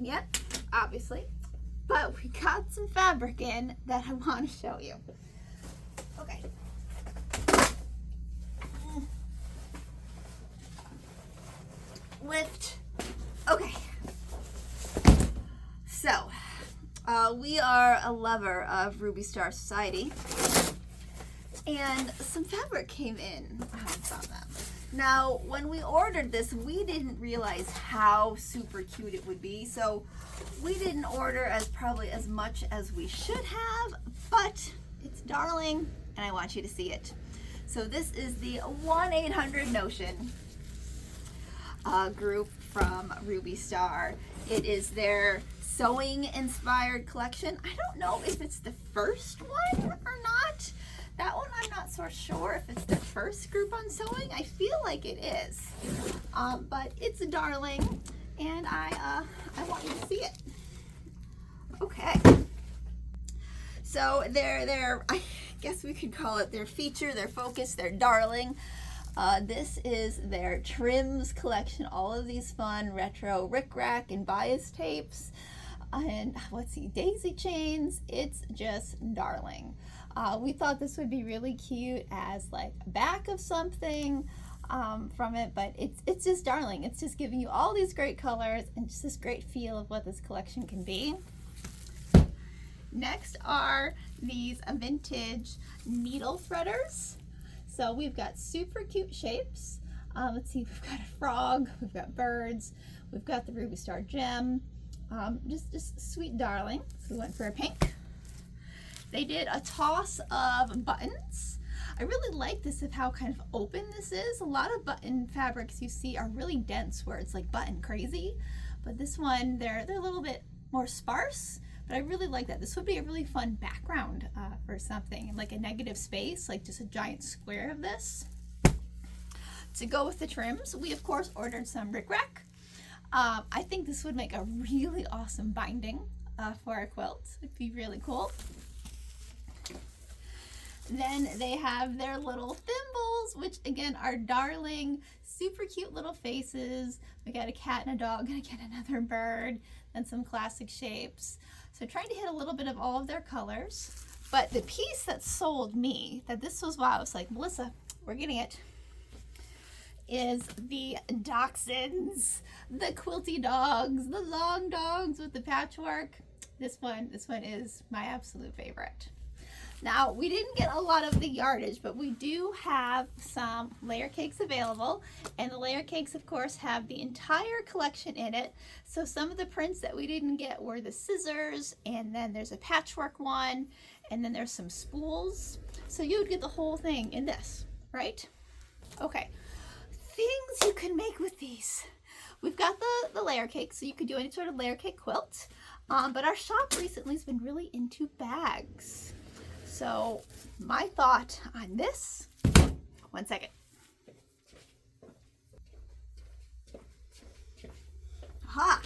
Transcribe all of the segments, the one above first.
open yet, obviously, but we got some fabric in that I want to show you. Okay. Lift. Okay. So, we are a lover of Ruby Star Society, and some fabric came in from them. Now, when we ordered this, we didn't realize how super cute it would be, so we didn't order probably as much as we should have, but it's darling, and I want you to see it. So this is the 1-800-NOTION group from Ruby Star. It is their sewing inspired collection. I don't know if it's the first one or not. That one I'm not so sure if it's the first group on sewing. I feel like it is, but it's a darling, and I want you to see it. Okay, so they're I guess we could call it their feature, their focus, their darling. This is their trims collection. All of these fun retro rickrack and bias tapes, and let's see, daisy chains. It's just darling. We thought this would be really cute as like a back of something from it, but it's just darling. It's just giving you all these great colors and just this great feel of what this collection can be. Next are these vintage needle threaders. So we've got super cute shapes. Let's see, we've got a frog, we've got birds, we've got the Ruby Star gem. Just sweet darling. So we went for a pink. They did a toss of buttons. I really like this of how kind of open this is. A lot of button fabrics you see are really dense where it's like button crazy, but this one, they're a little bit more sparse, but I really like that. This would be a really fun background for something, like a negative space, like just a giant square of this. To go with the trims, we of course ordered some rickrack. I think this would make a really awesome binding for our quilt. It'd be really cool. Then they have their little thimbles, which again are darling, super cute little faces. We got a cat and a dog, and again another bird, and some classic shapes. So trying to hit a little bit of all of their colors. But the piece that sold me, that this was why I was like, Melissa, we're getting it, is the dachshunds, the quilty dogs, the long dogs with the patchwork. This one is my absolute favorite. Now, we didn't get a lot of the yardage, but we do have some layer cakes available, and the layer cakes, of course, have the entire collection in it. So some of the prints that we didn't get were the scissors, and then there's a patchwork one, and then there's some spools. So you would get the whole thing in this, right? Okay, things you can make with these. We've got the layer cake, so you could do any sort of layer cake quilt, but our shop recently has been really into bags. So my thought on this, one second. Aha,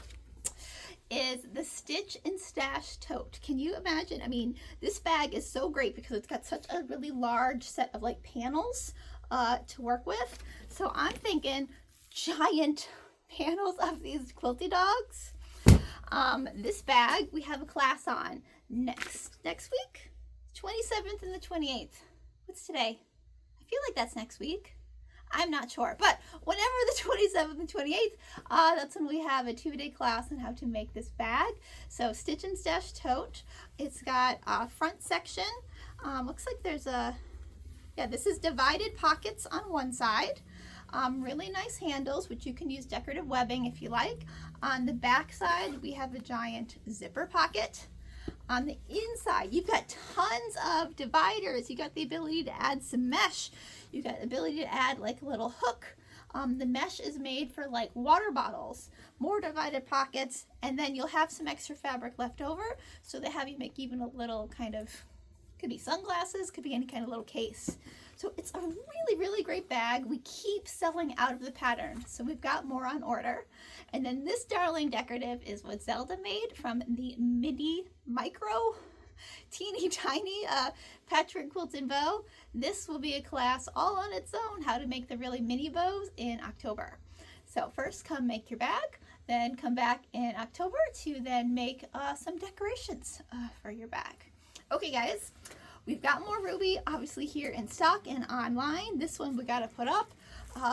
is the Stitch and Stash tote. Can you imagine? I mean, this bag is so great because it's got such a really large set of like panels to work with. So I'm thinking giant panels of these quilty dogs. This bag we have a class on next week. 27th and the 28th. What's today? I feel like that's next week. I'm not sure, but whenever the 27th and 28th, that's when we have a 2-day class on how to make this bag. So Stitch and Stash tote. It's got a front section. Looks like there's this is divided pockets on one side. Really nice handles, which you can use decorative webbing if you like. On the back side, we have a giant zipper pocket. On the inside, you've got tons of dividers. You got the ability to add some mesh. You got the ability to add like a little hook. The mesh is made for like water bottles, more divided pockets, and then you'll have some extra fabric left over. So they have you make even a little kind of, could be sunglasses, could be any kind of little case. So it's a really, really great bag. We keep selling out of the pattern, so we've got more on order. And then this darling decorative is what Zelda made from the midi micro, teeny tiny patchwork quilted bow. This will be a class all on its own, how to make the really mini bows in October. So first come make your bag, then come back in October to then make some decorations for your bag. Okay guys, we've got more Ruby obviously here in stock and online. This one we got to put up,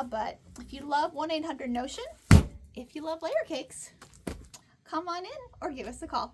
but if you love 1-800-NOTION, if you love layer cakes, come on in or give us a call.